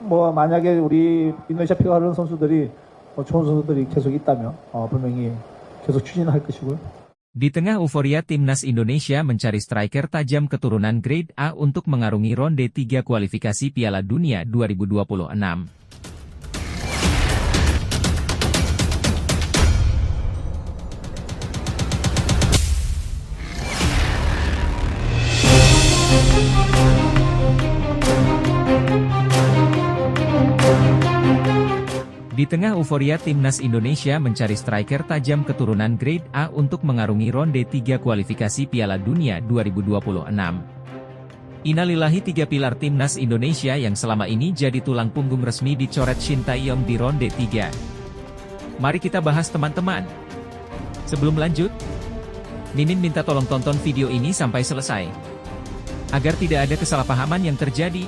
뭐 만약에 우리 인도네시아 피가 흐르는 선수들이 좋은 선수들이 계속 있다면 분명히 계속 추진할 것이고요. Di tengah euforia timnas Indonesia mencari striker tajam keturunan grade A untuk mengarungi ronde 3 kualifikasi Piala Dunia 2026. Di tengah euforia timnas Indonesia mencari striker tajam keturunan grade A untuk mengarungi ronde 3 kualifikasi Piala Dunia 2026. Innalillahi, 3 pilar timnas Indonesia yang selama ini jadi tulang punggung resmi dicoret Shin Tae-yong di ronde 3. Mari kita bahas teman-teman. Sebelum lanjut, Mimin minta tolong tonton video ini sampai selesai, agar tidak ada kesalahpahaman yang terjadi.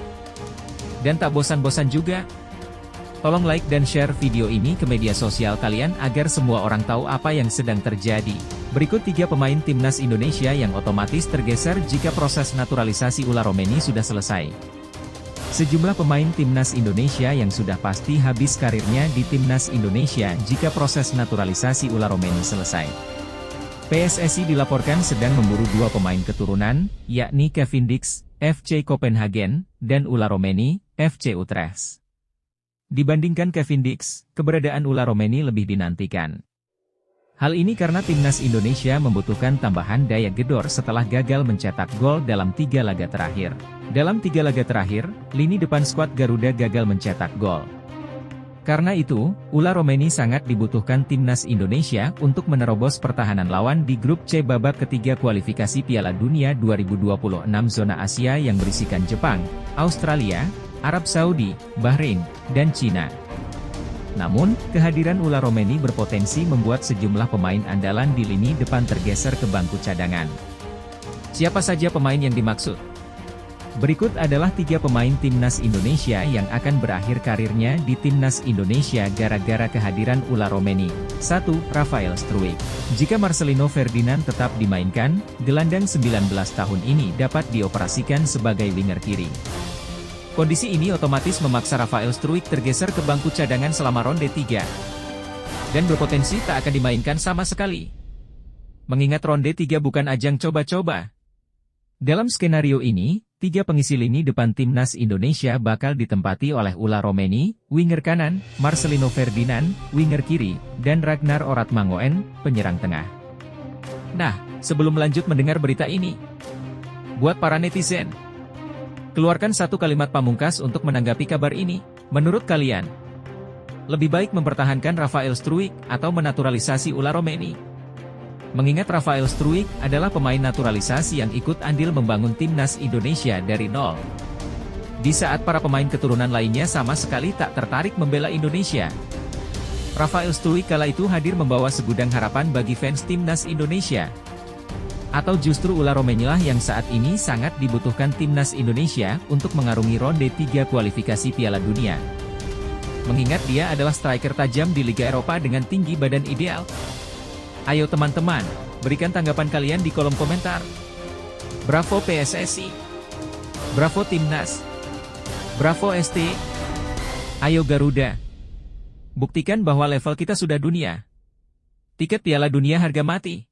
Dan tak bosan-bosan juga, tolong like dan share video ini ke media sosial kalian agar semua orang tahu apa yang sedang terjadi. Berikut 3 pemain timnas Indonesia yang otomatis tergeser jika proses naturalisasi Ula Romeni sudah selesai. Sejumlah pemain timnas Indonesia yang sudah pasti habis karirnya di timnas Indonesia jika proses naturalisasi Ula Romeni selesai. PSSI dilaporkan sedang memburu 2 pemain keturunan, yakni Kevin Dix, FC Copenhagen, dan Ula Romeni, FC Utrecht. Dibandingkan Kevin Dix, keberadaan Ula Romeni lebih dinantikan. Hal ini karena timnas Indonesia membutuhkan tambahan daya gedor setelah gagal mencetak gol dalam 3 laga terakhir. Dalam 3 laga terakhir, lini depan skuad Garuda gagal mencetak gol. Karena itu, Ula Romeni sangat dibutuhkan timnas Indonesia untuk menerobos pertahanan lawan di grup C babak ketiga kualifikasi Piala Dunia 2026 zona Asia yang berisikan Jepang, Australia, Arab Saudi, Bahrain, dan Cina. Namun, kehadiran Ula Romeni berpotensi membuat sejumlah pemain andalan di lini depan tergeser ke bangku cadangan. Siapa saja pemain yang dimaksud? Berikut adalah 3 pemain timnas Indonesia yang akan berakhir karirnya di timnas Indonesia gara-gara kehadiran Ula Romeni. 1. Rafael Struijk. Jika Marcelino Ferdinand tetap dimainkan, gelandang 19 tahun ini dapat dioperasikan sebagai winger kiri. Kondisi ini otomatis memaksa Rafael Struijk tergeser ke bangku cadangan selama ronde 3. Dan berpotensi tak akan dimainkan sama sekali. Mengingat ronde 3 bukan ajang coba-coba. Dalam skenario ini, 3 pengisi lini depan timnas Indonesia bakal ditempati oleh Ula Romeni, winger kanan, Marcelino Ferdinand, winger kiri, dan Ragnar Oratmangoen, penyerang tengah. Nah, sebelum lanjut mendengar berita ini, buat para netizen, keluarkan satu kalimat pamungkas untuk menanggapi kabar ini. Menurut kalian, lebih baik mempertahankan Rafael Struijk atau menaturalisasi Ula Romeni? Mengingat Rafael Struijk adalah pemain naturalisasi yang ikut andil membangun timnas Indonesia dari nol. Di saat para pemain keturunan lainnya sama sekali tak tertarik membela Indonesia. Rafael Struijk kala itu hadir membawa segudang harapan bagi fans timnas Indonesia. Atau justru Ula Romeni lah yang saat ini sangat dibutuhkan timnas Indonesia untuk mengarungi ronde 3 kualifikasi Piala Dunia. Mengingat dia adalah striker tajam di Liga Eropa dengan tinggi badan ideal. Ayo teman-teman, berikan tanggapan kalian di kolom komentar. Bravo PSSI. Bravo Timnas. Bravo ST. Ayo Garuda. Buktikan bahwa level kita sudah dunia. Tiket Piala Dunia harga mati.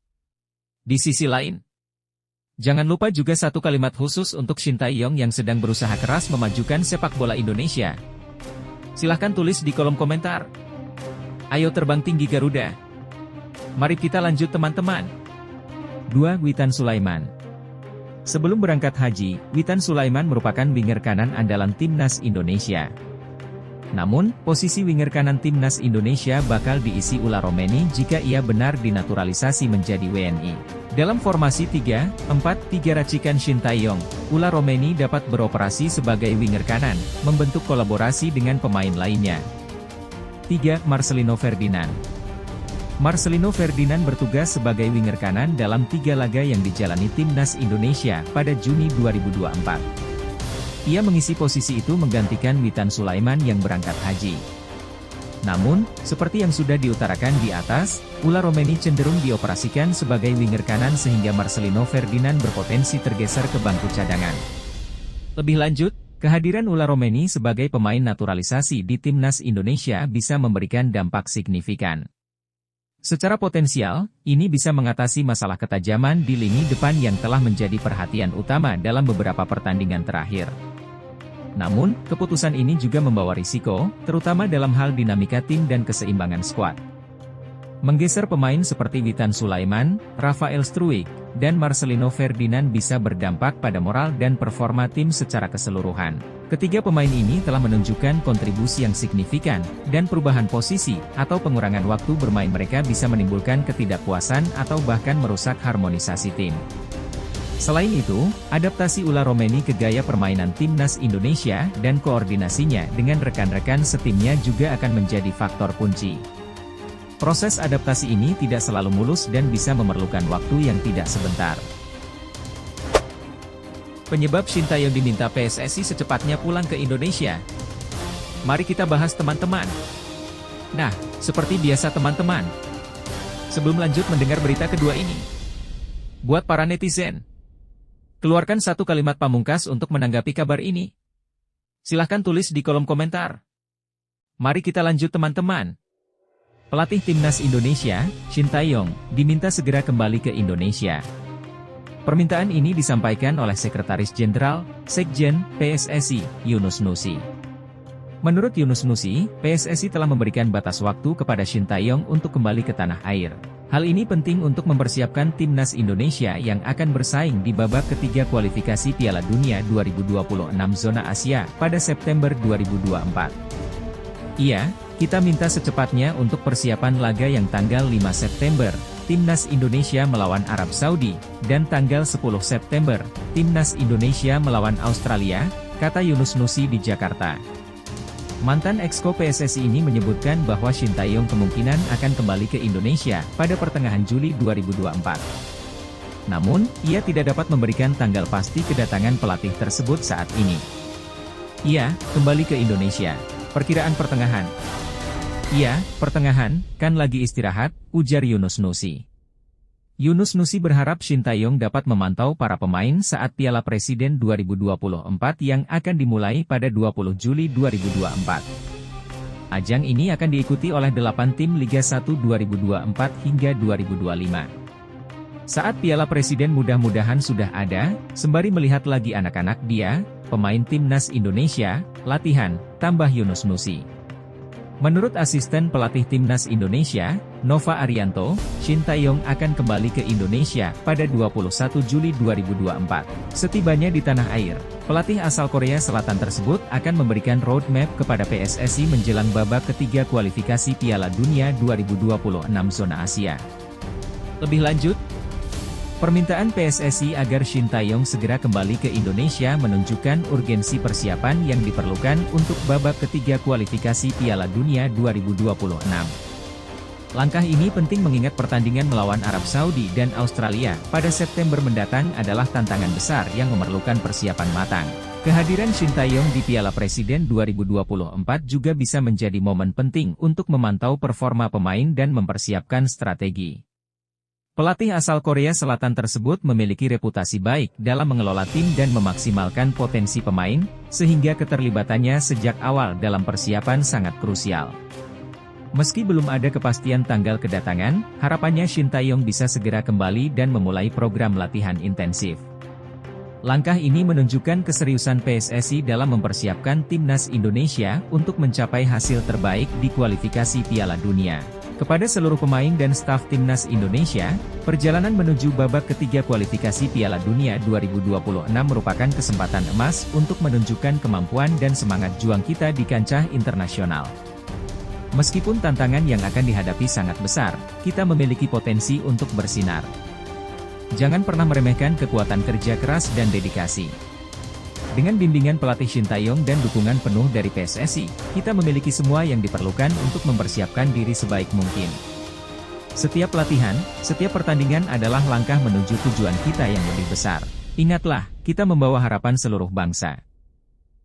Di sisi lain, jangan lupa juga satu kalimat khusus untuk Shin Tae-yong yang sedang berusaha keras memajukan sepak bola Indonesia. Silahkan tulis di kolom komentar. Ayo terbang tinggi Garuda. Mari kita lanjut teman-teman. 2. Witan Sulaiman. Sebelum berangkat haji, Witan Sulaiman merupakan winger kanan andalan timnas Indonesia. Namun, posisi winger kanan timnas Indonesia bakal diisi Ula Romeni jika ia benar dinaturalisasi menjadi WNI. Dalam formasi 3-4-3 racikan Shin Tae-yong, Ula Romeni dapat beroperasi sebagai winger kanan, membentuk kolaborasi dengan pemain lainnya. 3. Marcelino Ferdinand. Marcelino Ferdinand bertugas sebagai winger kanan dalam 3 laga yang dijalani timnas Indonesia pada Juni 2024. Ia mengisi posisi itu menggantikan Witan Sulaiman yang berangkat haji. Namun, seperti yang sudah diutarakan di atas, Ula Romeni cenderung dioperasikan sebagai winger kanan sehingga Marcelino Ferdinand berpotensi tergeser ke bangku cadangan. Lebih lanjut, Kehadiran Ula Romeni sebagai pemain naturalisasi di timnas Indonesia bisa memberikan dampak signifikan. Secara potensial, ini bisa mengatasi masalah ketajaman di lini depan yang telah menjadi perhatian utama dalam beberapa pertandingan terakhir. Namun, keputusan ini juga membawa risiko, terutama dalam hal dinamika tim dan keseimbangan skuad. Menggeser pemain seperti Witan Sulaiman, Rafael Struijk, dan Marcelino Ferdinand bisa berdampak pada moral dan performa tim secara keseluruhan. Ketiga pemain ini telah menunjukkan kontribusi yang signifikan, dan perubahan posisi atau pengurangan waktu bermain mereka bisa menimbulkan ketidakpuasan atau bahkan merusak harmonisasi tim. Selain itu, adaptasi Ula Romeni ke gaya permainan timnas Indonesia dan koordinasinya dengan rekan-rekan setimnya juga akan menjadi faktor kunci. Proses adaptasi ini tidak selalu mulus dan bisa memerlukan waktu yang tidak sebentar. Penyebab Shin Tae-yong diminta PSSI secepatnya pulang ke Indonesia. Mari kita bahas teman-teman. Nah, seperti biasa teman-teman. Sebelum lanjut mendengar berita kedua ini, buat para netizen, keluarkan satu kalimat pamungkas untuk menanggapi kabar ini. Silahkan tulis di kolom komentar. Mari kita lanjut teman-teman. Pelatih timnas Indonesia, Shin Tae-yong, diminta segera kembali ke Indonesia. Permintaan ini disampaikan oleh Sekretaris Jenderal, Sekjen, PSSI, Yunus Nusi. Menurut Yunus Nusi, PSSI telah memberikan batas waktu kepada Shin Tae-yong untuk kembali ke tanah air. Hal ini penting untuk mempersiapkan timnas Indonesia yang akan bersaing di babak ketiga kualifikasi Piala Dunia 2026 zona Asia pada September 2024. Iya, kita minta secepatnya untuk persiapan laga yang tanggal 5 September, Timnas Indonesia melawan Arab Saudi, dan tanggal 10 September, Timnas Indonesia melawan Australia, kata Yunus Nusi di Jakarta. Mantan Exco PSSI ini menyebutkan bahwa Shin Tae-yong kemungkinan akan kembali ke Indonesia pada pertengahan Juli 2024. Namun, ia tidak dapat memberikan tanggal pasti kedatangan pelatih tersebut saat ini. Ia kembali ke Indonesia. Perkiraan pertengahan. Iya, pertengahan, kan lagi istirahat, ujar Yunus Nusi. Yunus Nusi berharap Shin Tae-yong dapat memantau para pemain saat Piala Presiden 2024 yang akan dimulai pada 20 Juli 2024. Ajang ini akan diikuti oleh 8 tim Liga 1 2024 hingga 2025. Saat Piala Presiden mudah-mudahan sudah ada, sembari melihat lagi anak-anak dia, pemain timnas Indonesia, latihan, tambah Yunus Nusi. Menurut asisten pelatih timnas Indonesia, Nova Arianto, Shin Tae-yong akan kembali ke Indonesia pada 21 Juli 2024. Setibanya di tanah air, pelatih asal Korea Selatan tersebut akan memberikan roadmap kepada PSSI menjelang babak ketiga kualifikasi Piala Dunia 2026 zona Asia. Lebih lanjut, permintaan PSSI agar Shin Tae-yong segera kembali ke Indonesia menunjukkan urgensi persiapan yang diperlukan untuk babak ketiga kualifikasi Piala Dunia 2026. Langkah ini penting mengingat pertandingan melawan Arab Saudi dan Australia pada September mendatang adalah tantangan besar yang memerlukan persiapan matang. Kehadiran Shin Tae-yong di Piala Presiden 2024 juga bisa menjadi momen penting untuk memantau performa pemain dan mempersiapkan strategi. Pelatih asal Korea Selatan tersebut memiliki reputasi baik dalam mengelola tim dan memaksimalkan potensi pemain, sehingga keterlibatannya sejak awal dalam persiapan sangat krusial. Meski belum ada kepastian tanggal kedatangan, harapannya Shin Tae-yong bisa segera kembali dan memulai program latihan intensif. Langkah ini menunjukkan keseriusan PSSI dalam mempersiapkan timnas Indonesia untuk mencapai hasil terbaik di kualifikasi Piala Dunia. Kepada seluruh pemain dan staf timnas Indonesia, perjalanan menuju babak ketiga kualifikasi Piala Dunia 2026 merupakan kesempatan emas untuk menunjukkan kemampuan dan semangat juang kita di kancah internasional. Meskipun tantangan yang akan dihadapi sangat besar, kita memiliki potensi untuk bersinar. Jangan pernah meremehkan kekuatan kerja keras dan dedikasi. Dengan bimbingan pelatih Shin Tae-yong dan dukungan penuh dari PSSI, kita memiliki semua yang diperlukan untuk mempersiapkan diri sebaik mungkin. Setiap latihan, setiap pertandingan adalah langkah menuju tujuan kita yang lebih besar. Ingatlah, kita membawa harapan seluruh bangsa.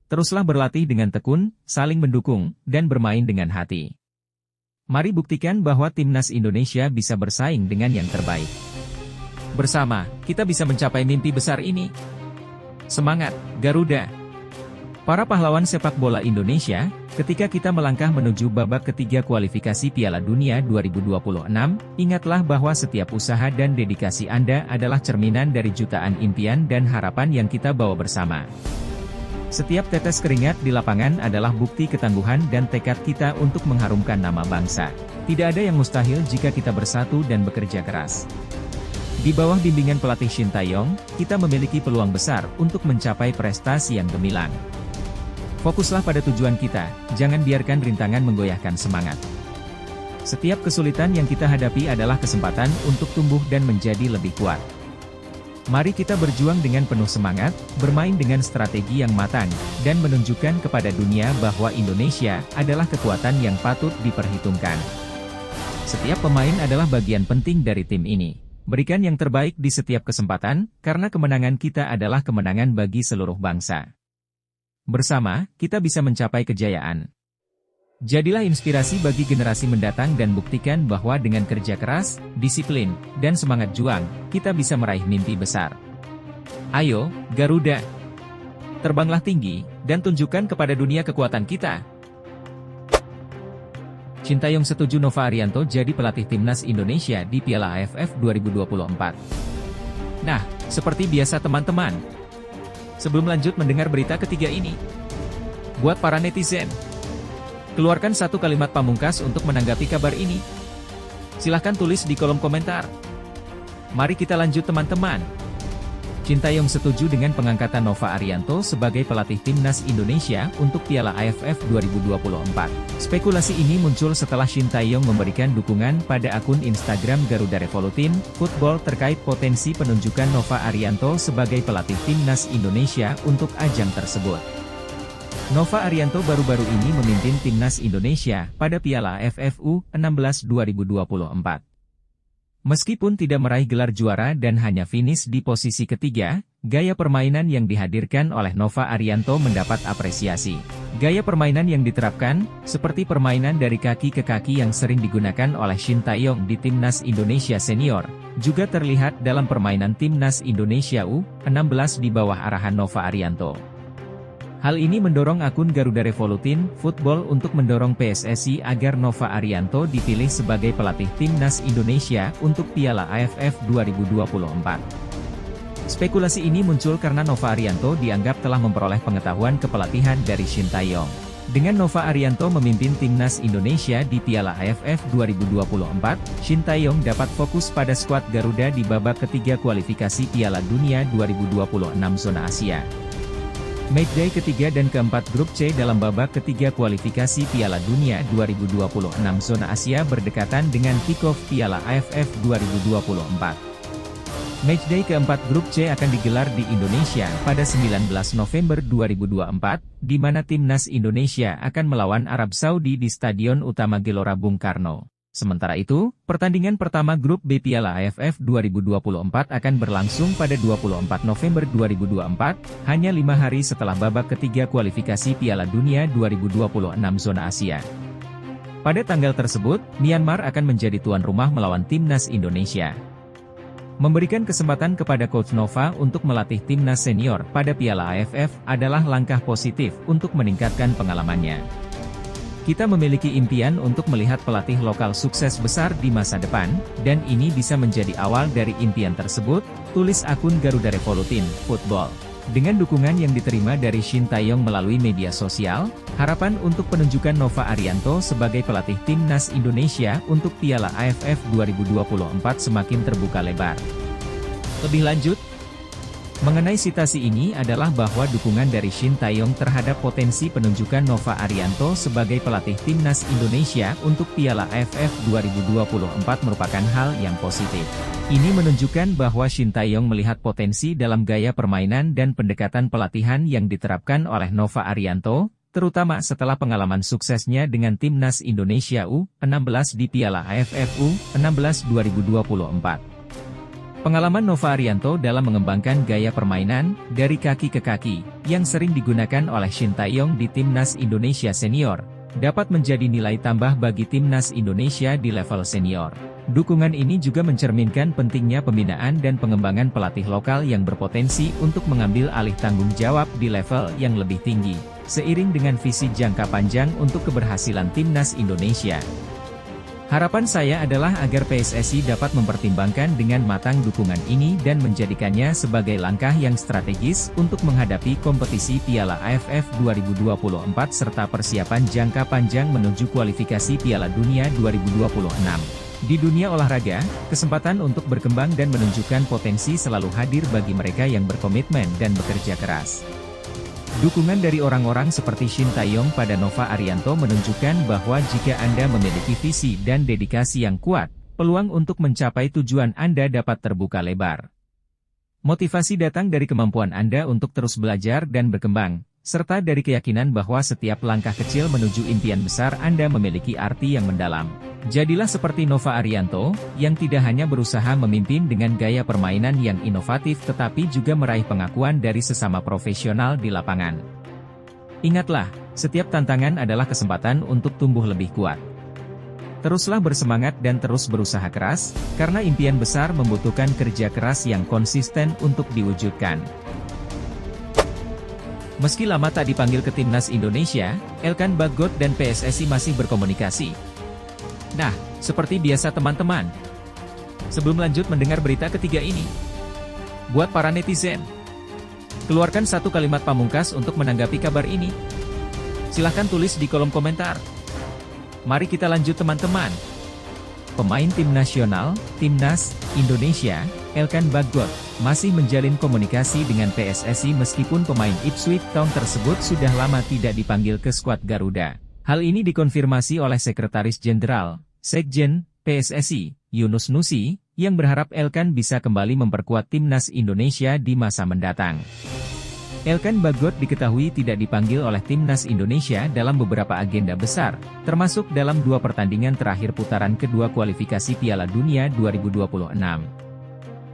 Teruslah berlatih dengan tekun, saling mendukung, dan bermain dengan hati. Mari buktikan bahwa timnas Indonesia bisa bersaing dengan yang terbaik. Bersama, kita bisa mencapai mimpi besar ini. Semangat, Garuda! Para pahlawan sepak bola Indonesia, ketika kita melangkah menuju babak ketiga kualifikasi Piala Dunia 2026, ingatlah bahwa setiap usaha dan dedikasi Anda adalah cerminan dari jutaan impian dan harapan yang kita bawa bersama. Setiap tetes keringat di lapangan adalah bukti ketangguhan dan tekad kita untuk mengharumkan nama bangsa. Tidak ada yang mustahil jika kita bersatu dan bekerja keras. Di bawah bimbingan pelatih Shin Tae-yong, kita memiliki peluang besar untuk mencapai prestasi yang gemilang. Fokuslah pada tujuan kita, jangan biarkan rintangan menggoyahkan semangat. Setiap kesulitan yang kita hadapi adalah kesempatan untuk tumbuh dan menjadi lebih kuat. Mari kita berjuang dengan penuh semangat, bermain dengan strategi yang matang, dan menunjukkan kepada dunia bahwa Indonesia adalah kekuatan yang patut diperhitungkan. Setiap pemain adalah bagian penting dari tim ini. Berikan yang terbaik di setiap kesempatan, karena kemenangan kita adalah kemenangan bagi seluruh bangsa. Bersama, kita bisa mencapai kejayaan. Jadilah inspirasi bagi generasi mendatang dan buktikan bahwa dengan kerja keras, disiplin, dan semangat juang, kita bisa meraih mimpi besar. Ayo, Garuda! Terbanglah tinggi, dan tunjukkan kepada dunia kekuatan kita. Shin Tae-yong setuju Nova Arianto jadi pelatih timnas Indonesia di Piala AFF 2024. Nah, seperti biasa teman-teman. Sebelum lanjut mendengar berita ketiga ini, buat para netizen, keluarkan satu kalimat pamungkas untuk menanggapi kabar ini. Silahkan tulis di kolom komentar. Mari kita lanjut teman-teman. Shin Tae-yong setuju dengan pengangkatan Nova Arianto sebagai pelatih timnas Indonesia untuk Piala AFF 2024. Spekulasi ini muncul setelah Shin Tae-yong memberikan dukungan pada akun Instagram Garuda Revolutin Football terkait potensi penunjukan Nova Arianto sebagai pelatih timnas Indonesia untuk ajang tersebut. Nova Arianto baru-baru ini memimpin timnas Indonesia pada Piala AFF U16 2024. Meskipun tidak meraih gelar juara dan hanya finish di posisi ketiga, gaya permainan yang dihadirkan oleh Nova Arianto mendapat apresiasi. Gaya permainan yang diterapkan, seperti permainan dari kaki ke kaki yang sering digunakan oleh Shin Tae-yong di timnas Indonesia senior, juga terlihat dalam permainan timnas Indonesia U16 di bawah arahan Nova Arianto. Hal ini mendorong akun Garuda Revolutin Football untuk mendorong PSSI agar Nova Arianto dipilih sebagai pelatih timnas Indonesia untuk Piala AFF 2024. Spekulasi ini muncul karena Nova Arianto dianggap telah memperoleh pengetahuan kepelatihan dari Shin Tae-yong. Dengan Nova Arianto memimpin timnas Indonesia di Piala AFF 2024, Shin Tae-yong dapat fokus pada skuad Garuda di babak ketiga kualifikasi Piala Dunia 2026 zona Asia. Matchday ketiga dan keempat grup C dalam babak ketiga kualifikasi Piala Dunia 2026 zona Asia berdekatan dengan kick-off Piala AFF 2024. Matchday keempat grup C akan digelar di Indonesia pada 19 November 2024, di mana timnas Indonesia akan melawan Arab Saudi di Stadion Utama Gelora Bung Karno. Sementara itu, pertandingan pertama grup B Piala AFF 2024 akan berlangsung pada 24 November 2024, hanya 5 hari setelah babak ketiga kualifikasi Piala Dunia 2026 zona Asia. Pada tanggal tersebut, Myanmar akan menjadi tuan rumah melawan timnas Indonesia. Memberikan kesempatan kepada Coach Nova untuk melatih timnas senior pada Piala AFF adalah langkah positif untuk meningkatkan pengalamannya. Kita memiliki impian untuk melihat pelatih lokal sukses besar di masa depan, dan ini bisa menjadi awal dari impian tersebut, tulis akun Garuda Revolutin Football. Dengan dukungan yang diterima dari Shin Tae-yong melalui media sosial, harapan untuk penunjukan Nova Arianto sebagai pelatih timnas Indonesia untuk Piala AFF 2024 semakin terbuka lebar. Lebih lanjut, mengenai situasi ini adalah bahwa dukungan dari Shin Tae-yong terhadap potensi penunjukan Nova Arianto sebagai pelatih timnas Indonesia untuk Piala AFF 2024 merupakan hal yang positif. Ini menunjukkan bahwa Shin Tae-yong melihat potensi dalam gaya permainan dan pendekatan pelatihan yang diterapkan oleh Nova Arianto, terutama setelah pengalaman suksesnya dengan timnas Indonesia U16 di Piala AFF U16 2024. Pengalaman Nova Arianto dalam mengembangkan gaya permainan dari kaki ke kaki yang sering digunakan oleh Shin Tae-yong di timnas Indonesia senior dapat menjadi nilai tambah bagi timnas Indonesia di level senior. Dukungan ini juga mencerminkan pentingnya pembinaan dan pengembangan pelatih lokal yang berpotensi untuk mengambil alih tanggung jawab di level yang lebih tinggi, seiring dengan visi jangka panjang untuk keberhasilan timnas Indonesia. Harapan saya adalah agar PSSI dapat mempertimbangkan dengan matang dukungan ini dan menjadikannya sebagai langkah yang strategis untuk menghadapi kompetisi Piala AFF 2024 serta persiapan jangka panjang menuju kualifikasi Piala Dunia 2026. Di dunia olahraga, kesempatan untuk berkembang dan menunjukkan potensi selalu hadir bagi mereka yang berkomitmen dan bekerja keras. Dukungan dari orang-orang seperti Shin Tae-yong pada Nova Arianto menunjukkan bahwa jika Anda memiliki visi dan dedikasi yang kuat, peluang untuk mencapai tujuan Anda dapat terbuka lebar. Motivasi datang dari kemampuan Anda untuk terus belajar dan berkembang, serta dari keyakinan bahwa setiap langkah kecil menuju impian besar Anda memiliki arti yang mendalam. Jadilah seperti Nova Arianto, yang tidak hanya berusaha memimpin dengan gaya permainan yang inovatif tetapi juga meraih pengakuan dari sesama profesional di lapangan. Ingatlah, setiap tantangan adalah kesempatan untuk tumbuh lebih kuat. Teruslah bersemangat dan terus berusaha keras, karena impian besar membutuhkan kerja keras yang konsisten untuk diwujudkan. Meski lama tak dipanggil ke timnas Indonesia, Elkan Bagot dan PSSI masih berkomunikasi. Nah, seperti biasa teman-teman, sebelum lanjut mendengar berita ketiga ini, buat para netizen, keluarkan satu kalimat pamungkas untuk menanggapi kabar ini. Silahkan tulis di kolom komentar. Mari kita lanjut teman-teman. Pemain tim nasional, Timnas Indonesia, Elkan Bagot, masih menjalin komunikasi dengan PSSI meskipun pemain Ipswich Town tersebut sudah lama tidak dipanggil ke skuad Garuda. Hal ini dikonfirmasi oleh Sekretaris Jenderal, Sekjen, PSSI, Yunus Nusi, yang berharap Elkan bisa kembali memperkuat timnas Indonesia di masa mendatang. Elkan Bagot diketahui tidak dipanggil oleh timnas Indonesia dalam beberapa agenda besar, termasuk dalam 2 pertandingan terakhir putaran kedua kualifikasi Piala Dunia 2026.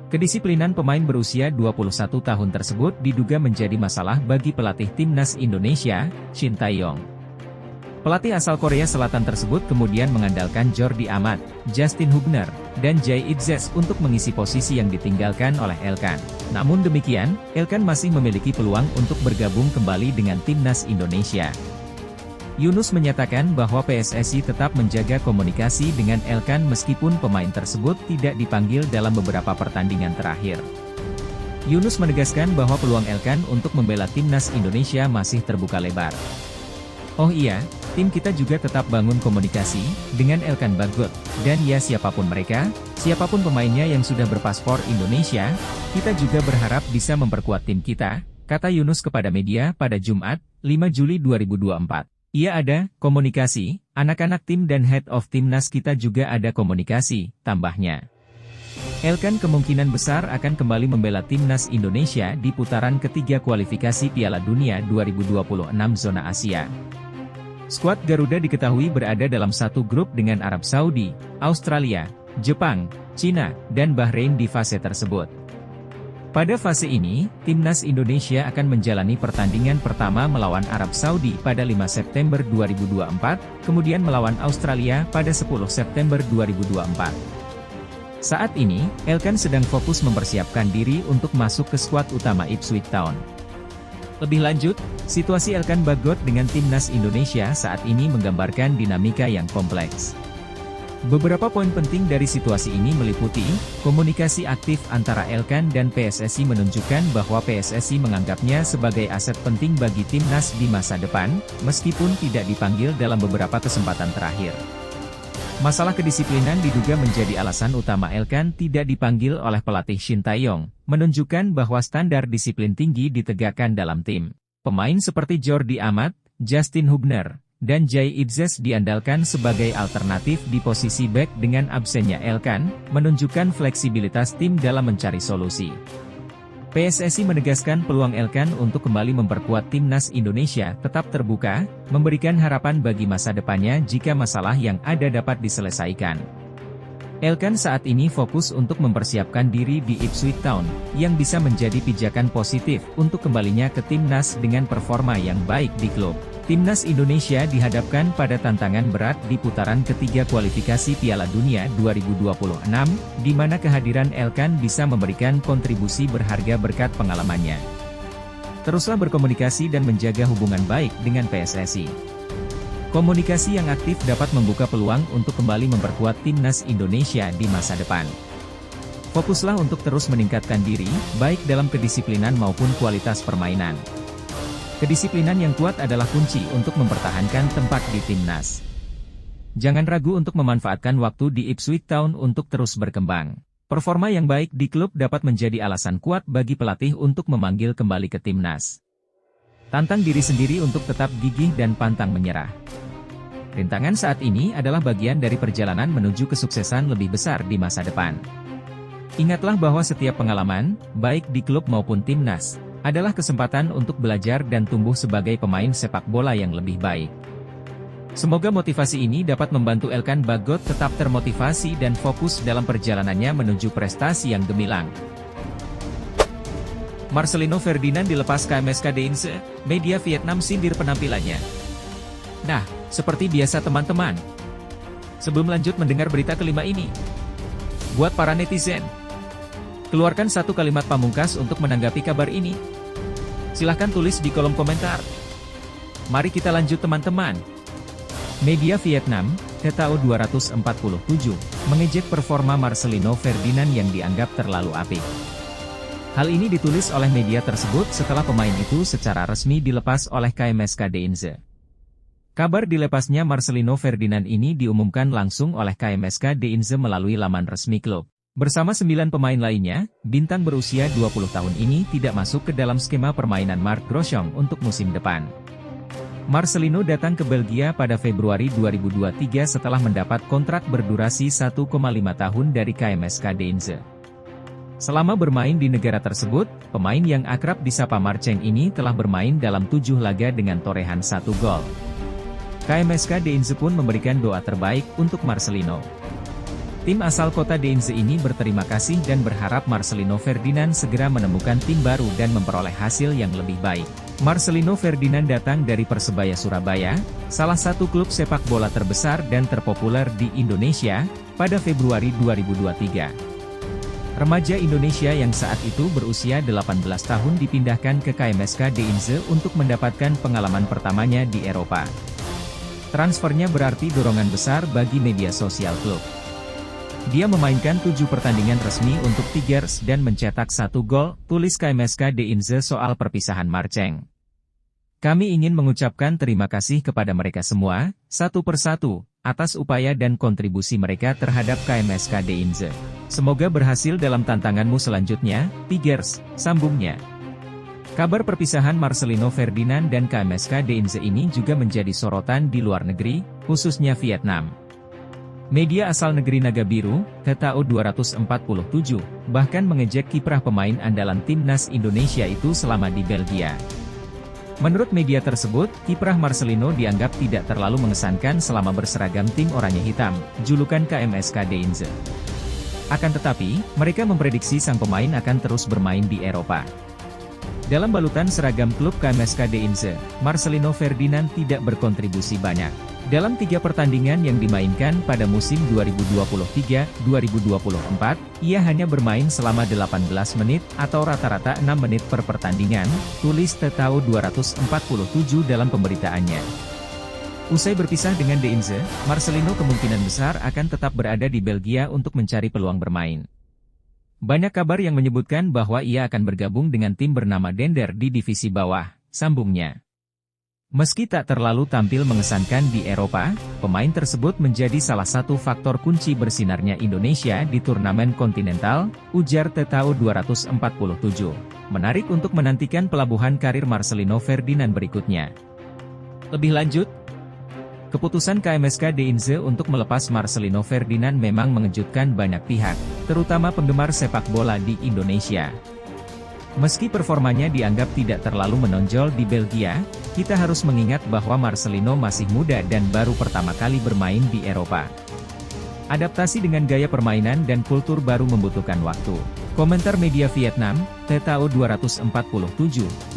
Kedisiplinan pemain berusia 21 tahun tersebut diduga menjadi masalah bagi pelatih timnas Indonesia, Shin Tae-yong. Pelatih asal Korea Selatan tersebut kemudian mengandalkan Jordi Amat, Justin Hubner, dan Jay Itzes untuk mengisi posisi yang ditinggalkan oleh Elkan. Namun demikian, Elkan masih memiliki peluang untuk bergabung kembali dengan timnas Indonesia. Yunus menyatakan bahwa PSSI tetap menjaga komunikasi dengan Elkan meskipun pemain tersebut tidak dipanggil dalam beberapa pertandingan terakhir. Yunus menegaskan bahwa peluang Elkan untuk membela timnas Indonesia masih terbuka lebar. Oh iya, tim kita juga tetap bangun komunikasi dengan Elkan Bagot, dan ya siapapun mereka, siapapun pemainnya yang sudah berpaspor Indonesia, kita juga berharap bisa memperkuat tim kita, kata Yunus kepada media pada Jumat, 5 Juli 2024. Iya ada komunikasi, anak-anak tim dan head of timnas kita juga ada komunikasi, tambahnya. Elkan kemungkinan besar akan kembali membela timnas Indonesia di putaran ketiga kualifikasi Piala Dunia 2026 zona Asia. Skuad Garuda diketahui berada dalam satu grup dengan Arab Saudi, Australia, Jepang, Cina, dan Bahrain di fase tersebut. Pada fase ini, timnas Indonesia akan menjalani pertandingan pertama melawan Arab Saudi pada 5 September 2024, kemudian melawan Australia pada 10 September 2024. Saat ini, Elkan sedang fokus mempersiapkan diri untuk masuk ke skuad utama Ipswich Town. Lebih lanjut, situasi Elkan Bagot dengan timnas Indonesia saat ini menggambarkan dinamika yang kompleks. Beberapa poin penting dari situasi ini meliputi, komunikasi aktif antara Elkan dan PSSI menunjukkan bahwa PSSI menganggapnya sebagai aset penting bagi timnas di masa depan, meskipun tidak dipanggil dalam beberapa kesempatan terakhir. Masalah kedisiplinan diduga menjadi alasan utama Elkan tidak dipanggil oleh pelatih Shin Tae-yong, menunjukkan bahwa standar disiplin tinggi ditegakkan dalam tim. Pemain seperti Jordi Amat, Justin Hubner, dan Jay Itzes diandalkan sebagai alternatif di posisi bek dengan absennya Elkan, menunjukkan fleksibilitas tim dalam mencari solusi. PSSI menegaskan peluang Elkan untuk kembali memperkuat timnas Indonesia tetap terbuka, memberikan harapan bagi masa depannya jika masalah yang ada dapat diselesaikan. Elkan saat ini fokus untuk mempersiapkan diri di Ipswich Town, yang bisa menjadi pijakan positif untuk kembalinya ke timnas dengan performa yang baik di klub. Timnas Indonesia dihadapkan pada tantangan berat di putaran ketiga kualifikasi Piala Dunia 2026, di mana kehadiran Elkan bisa memberikan kontribusi berharga berkat pengalamannya. Teruslah berkomunikasi dan menjaga hubungan baik dengan PSSI. Komunikasi yang aktif dapat membuka peluang untuk kembali memperkuat Timnas Indonesia di masa depan. Fokuslah untuk terus meningkatkan diri, baik dalam kedisiplinan maupun kualitas permainan. Kedisiplinan yang kuat adalah kunci untuk mempertahankan tempat di timnas. Jangan ragu untuk memanfaatkan waktu di Ipswich Town untuk terus berkembang. Performa yang baik di klub dapat menjadi alasan kuat bagi pelatih untuk memanggil kembali ke timnas. Tantang diri sendiri untuk tetap gigih dan pantang menyerah. Rintangan saat ini adalah bagian dari perjalanan menuju kesuksesan lebih besar di masa depan. Ingatlah bahwa setiap pengalaman, baik di klub maupun timnas, adalah kesempatan untuk belajar dan tumbuh sebagai pemain sepak bola yang lebih baik. Semoga motivasi ini dapat membantu Elkan Bagot tetap termotivasi dan fokus dalam perjalanannya menuju prestasi yang gemilang. Marcelino Ferdinand dilepas KMSK Deinze, media Vietnam sindir penampilannya. Nah, seperti biasa teman-teman. Sebelum lanjut mendengar berita kelima ini, buat para netizen, keluarkan satu kalimat pamungkas untuk menanggapi kabar ini. Silahkan tulis di kolom komentar. Mari kita lanjut teman-teman. Media Vietnam, TTO 247, mengejek performa Marcelino Ferdinand yang dianggap terlalu apik. Hal ini ditulis oleh media tersebut setelah pemain itu secara resmi dilepas oleh KMSK Deinze. Kabar dilepasnya Marcelino Ferdinand ini diumumkan langsung oleh KMSK Deinze melalui laman resmi klub. Bersama 9 pemain lainnya, bintang berusia 20 tahun ini tidak masuk ke dalam skema permainan Mark Groshong untuk musim depan. Marcelino datang ke Belgia pada Februari 2023 setelah mendapat kontrak berdurasi 1,5 tahun dari KMSK Deinze. Selama bermain di negara tersebut, pemain yang akrab disapa Marceng ini telah bermain dalam 7 laga dengan torehan 1 gol. KMSK Deinze pun memberikan doa terbaik untuk Marcelino. Tim asal kota Deinze ini berterima kasih dan berharap Marcelino Ferdinand segera menemukan tim baru dan memperoleh hasil yang lebih baik. Marcelino Ferdinand datang dari Persebaya Surabaya, salah satu klub sepak bola terbesar dan terpopuler di Indonesia, pada Februari 2023. Remaja Indonesia yang saat itu berusia 18 tahun dipindahkan ke KMSK Deinze untuk mendapatkan pengalaman pertamanya di Eropa. Transfernya berarti dorongan besar bagi media sosial klub. Dia memainkan 7 pertandingan resmi untuk Tigers dan mencetak 1 gol, tulis KMSK Deinze soal perpisahan Marceng. Kami ingin mengucapkan terima kasih kepada mereka semua, satu persatu, atas upaya dan kontribusi mereka terhadap KMSK Deinze. Semoga berhasil dalam tantanganmu selanjutnya, Tigers, sambungnya. Kabar perpisahan Marcelino Ferdinand dan KMSK Deinze ini juga menjadi sorotan di luar negeri, khususnya Vietnam. Media asal negeri Naga Biru, TTO 247, bahkan mengejek kiprah pemain andalan Timnas Indonesia itu selama di Belgia. Menurut media tersebut, kiprah Marcelino dianggap tidak terlalu mengesankan selama berseragam tim oranye hitam, julukan KMSK Deinze. Akan tetapi, mereka memprediksi sang pemain akan terus bermain di Eropa. Dalam balutan seragam klub KMSK Deinze, Marcelino Ferdinand tidak berkontribusi banyak. Dalam 3 pertandingan yang dimainkan pada musim 2023-2024, ia hanya bermain selama 18 menit atau rata-rata 6 menit per pertandingan, tulis TTO 247 dalam pemberitaannya. Usai berpisah dengan Deinze, Marcelino kemungkinan besar akan tetap berada di Belgia untuk mencari peluang bermain. Banyak kabar yang menyebutkan bahwa ia akan bergabung dengan tim bernama Dender di divisi bawah, sambungnya. Meski tak terlalu tampil mengesankan di Eropa, pemain tersebut menjadi salah satu faktor kunci bersinarnya Indonesia di turnamen kontinental, ujar TTO 247. Menarik untuk menantikan pelabuhan karir Marcelino Ferdinand berikutnya. Lebih lanjut, keputusan KMSK Deinze untuk melepas Marcelino Ferdinand memang mengejutkan banyak pihak, terutama penggemar sepak bola di Indonesia. Meski performanya dianggap tidak terlalu menonjol di Belgia, kita harus mengingat bahwa Marcelino masih muda dan baru pertama kali bermain di Eropa. Adaptasi dengan gaya permainan dan kultur baru membutuhkan waktu. Komentar media Vietnam, TTO 247,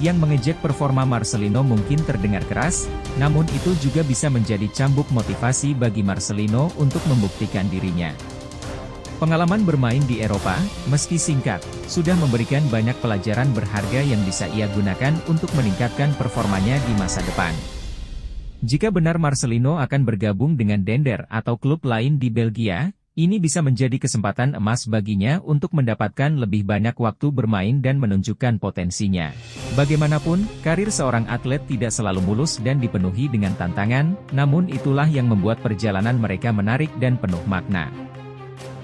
yang mengejek performa Marcelino mungkin terdengar keras, namun itu juga bisa menjadi cambuk motivasi bagi Marcelino untuk membuktikan dirinya. Pengalaman bermain di Eropa, meski singkat, sudah memberikan banyak pelajaran berharga yang bisa ia gunakan untuk meningkatkan performanya di masa depan. Jika benar Marcelino akan bergabung dengan Dender atau klub lain di Belgia, ini bisa menjadi kesempatan emas baginya untuk mendapatkan lebih banyak waktu bermain dan menunjukkan potensinya. Bagaimanapun, karir seorang atlet tidak selalu mulus dan dipenuhi dengan tantangan, namun itulah yang membuat perjalanan mereka menarik dan penuh makna.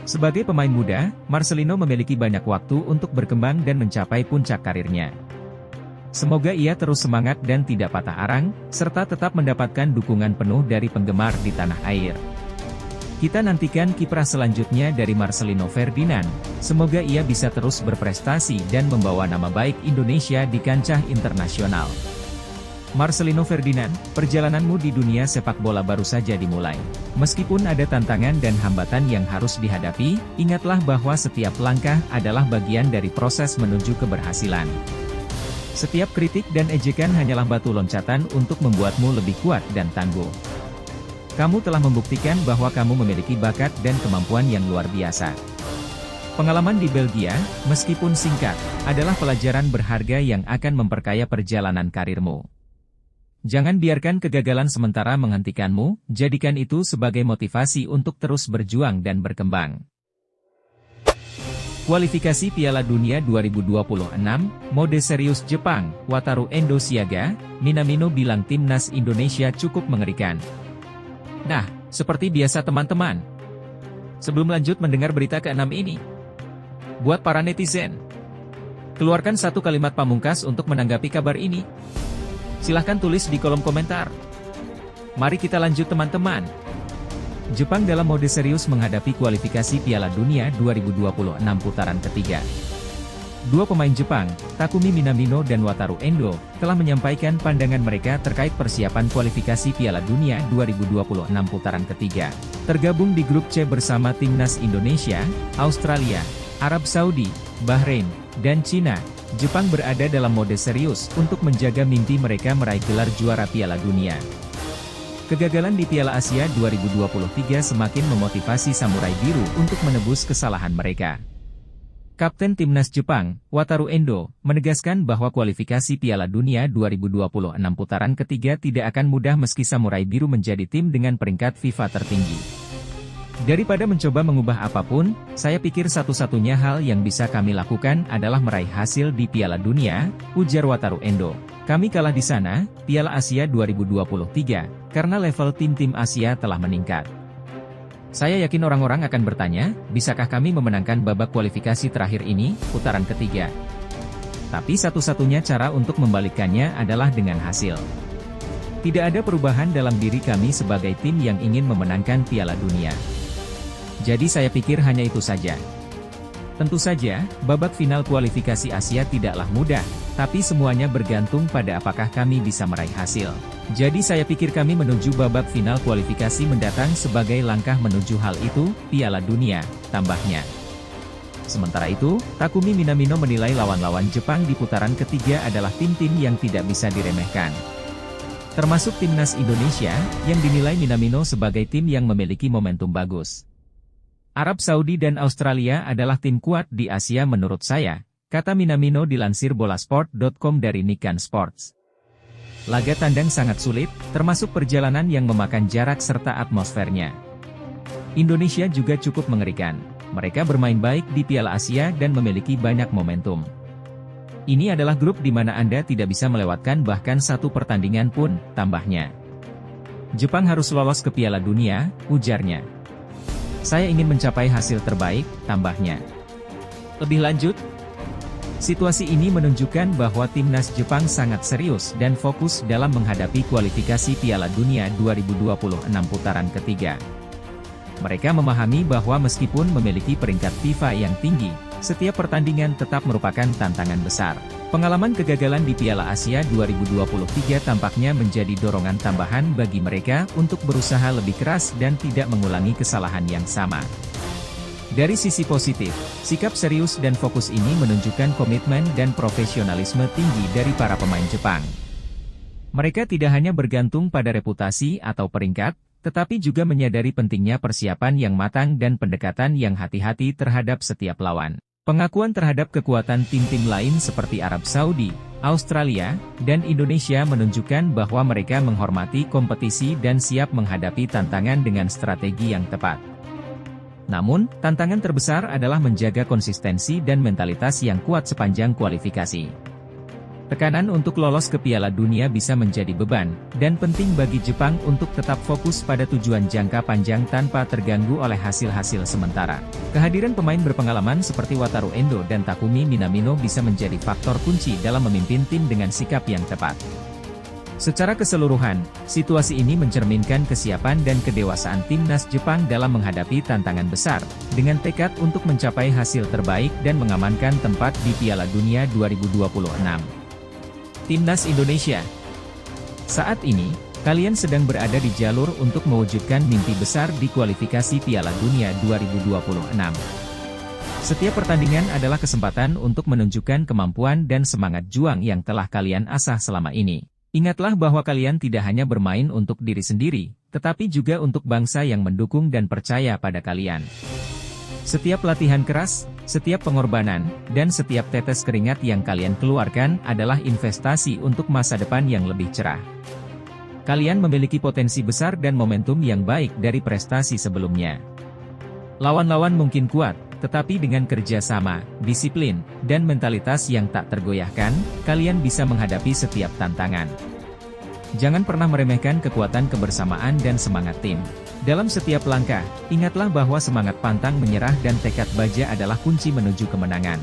Sebagai pemain muda, Marcelino memiliki banyak waktu untuk berkembang dan mencapai puncak karirnya. Semoga ia terus semangat dan tidak patah arang, serta tetap mendapatkan dukungan penuh dari penggemar di tanah air. Kita nantikan kiprah selanjutnya dari Marcelino Ferdinand, semoga ia bisa terus berprestasi dan membawa nama baik Indonesia di kancah internasional. Marcelino Ferdinand, perjalananmu di dunia sepak bola baru saja dimulai. Meskipun ada tantangan dan hambatan yang harus dihadapi, ingatlah bahwa setiap langkah adalah bagian dari proses menuju keberhasilan. Setiap kritik dan ejekan hanyalah batu loncatan untuk membuatmu lebih kuat dan tangguh. Kamu telah membuktikan bahwa kamu memiliki bakat dan kemampuan yang luar biasa. Pengalaman di Belgia, meskipun singkat, adalah pelajaran berharga yang akan memperkaya perjalanan karirmu. Jangan biarkan kegagalan sementara menghentikanmu, jadikan itu sebagai motivasi untuk terus berjuang dan berkembang. Kualifikasi Piala Dunia 2026, mode serius Jepang, Wataru Endo siaga, Minamino bilang timnas Indonesia cukup mengerikan. Nah, seperti biasa teman-teman. Sebelum lanjut mendengar berita ke-6 ini, buat para netizen, keluarkan satu kalimat pamungkas untuk menanggapi kabar ini. Silahkan tulis di kolom komentar. Mari kita lanjut teman-teman. Jepang dalam mode serius menghadapi kualifikasi Piala Dunia 2026 putaran ketiga. Dua pemain Jepang, Takumi Minamino dan Wataru Endo, telah menyampaikan pandangan mereka terkait persiapan kualifikasi Piala Dunia 2026 putaran ketiga. Tergabung di grup C bersama timnas Indonesia, Australia, Arab Saudi, Bahrain, dan Cina, Jepang berada dalam mode serius untuk menjaga mimpi mereka meraih gelar juara Piala Dunia. Kegagalan di Piala Asia 2023 semakin memotivasi Samurai Biru untuk menebus kesalahan mereka. Kapten Timnas Jepang, Wataru Endo, menegaskan bahwa kualifikasi Piala Dunia 2026 putaran ketiga tidak akan mudah meski Samurai Biru menjadi tim dengan peringkat FIFA tertinggi. Daripada mencoba mengubah apapun, saya pikir satu-satunya hal yang bisa kami lakukan adalah meraih hasil di Piala Dunia, ujar Wataru Endo. Kami kalah di sana, Piala Asia 2023, karena level tim-tim Asia telah meningkat. Saya yakin orang-orang akan bertanya, bisakah kami memenangkan babak kualifikasi terakhir ini, putaran ketiga? Tapi satu-satunya cara untuk membalikkannya adalah dengan hasil. Tidak ada perubahan dalam diri kami sebagai tim yang ingin memenangkan Piala Dunia. Jadi saya pikir hanya itu saja. Tentu saja, babak final kualifikasi Asia tidaklah mudah, tapi semuanya bergantung pada apakah kami bisa meraih hasil. Jadi saya pikir kami menuju babak final kualifikasi mendatang sebagai langkah menuju hal itu, Piala Dunia, tambahnya. Sementara itu, Takumi Minamino menilai lawan-lawan Jepang di putaran ketiga adalah tim-tim yang tidak bisa diremehkan. Termasuk timnas Indonesia, yang dinilai Minamino sebagai tim yang memiliki momentum bagus. Arab Saudi dan Australia adalah tim kuat di Asia menurut saya, kata Minamino dilansir bolasport.com dari Nikkei Sports. Laga tandang sangat sulit, termasuk perjalanan yang memakan jarak serta atmosfernya. Indonesia juga cukup mengerikan. Mereka bermain baik di Piala Asia dan memiliki banyak momentum. Ini adalah grup di mana Anda tidak bisa melewatkan bahkan satu pertandingan pun, tambahnya. Jepang harus lolos ke Piala Dunia, ujarnya. Saya ingin mencapai hasil terbaik, tambahnya. Lebih lanjut, situasi ini menunjukkan bahwa timnas Jepang sangat serius dan fokus dalam menghadapi kualifikasi Piala Dunia 2026 putaran ketiga. Mereka memahami bahwa meskipun memiliki peringkat FIFA yang tinggi, setiap pertandingan tetap merupakan tantangan besar. Pengalaman kegagalan di Piala Asia 2023 tampaknya menjadi dorongan tambahan bagi mereka untuk berusaha lebih keras dan tidak mengulangi kesalahan yang sama. Dari sisi positif, sikap serius dan fokus ini menunjukkan komitmen dan profesionalisme tinggi dari para pemain Jepang. Mereka tidak hanya bergantung pada reputasi atau peringkat, tetapi juga menyadari pentingnya persiapan yang matang dan pendekatan yang hati-hati terhadap setiap lawan. Pengakuan terhadap kekuatan tim-tim lain seperti Arab Saudi, Australia, dan Indonesia menunjukkan bahwa mereka menghormati kompetisi dan siap menghadapi tantangan dengan strategi yang tepat. Namun, tantangan terbesar adalah menjaga konsistensi dan mentalitas yang kuat sepanjang kualifikasi. Tekanan untuk lolos ke Piala Dunia bisa menjadi beban, dan penting bagi Jepang untuk tetap fokus pada tujuan jangka panjang tanpa terganggu oleh hasil-hasil sementara. Kehadiran pemain berpengalaman seperti Wataru Endo dan Takumi Minamino bisa menjadi faktor kunci dalam memimpin tim dengan sikap yang tepat. Secara keseluruhan, situasi ini mencerminkan kesiapan dan kedewasaan timnas Jepang dalam menghadapi tantangan besar, dengan tekad untuk mencapai hasil terbaik dan mengamankan tempat di Piala Dunia 2026. Timnas Indonesia. Saat ini, kalian sedang berada di jalur untuk mewujudkan mimpi besar di kualifikasi Piala Dunia 2026. Setiap pertandingan adalah kesempatan untuk menunjukkan kemampuan dan semangat juang yang telah kalian asah selama ini. Ingatlah bahwa kalian tidak hanya bermain untuk diri sendiri, tetapi juga untuk bangsa yang mendukung dan percaya pada kalian. Setiap latihan keras, setiap pengorbanan, dan setiap tetes keringat yang kalian keluarkan adalah investasi untuk masa depan yang lebih cerah. Kalian memiliki potensi besar dan momentum yang baik dari prestasi sebelumnya. Lawan-lawan mungkin kuat, tetapi dengan kerja sama, disiplin, dan mentalitas yang tak tergoyahkan, kalian bisa menghadapi setiap tantangan. Jangan pernah meremehkan kekuatan kebersamaan dan semangat tim. Dalam setiap langkah, ingatlah bahwa semangat pantang menyerah dan tekad baja adalah kunci menuju kemenangan.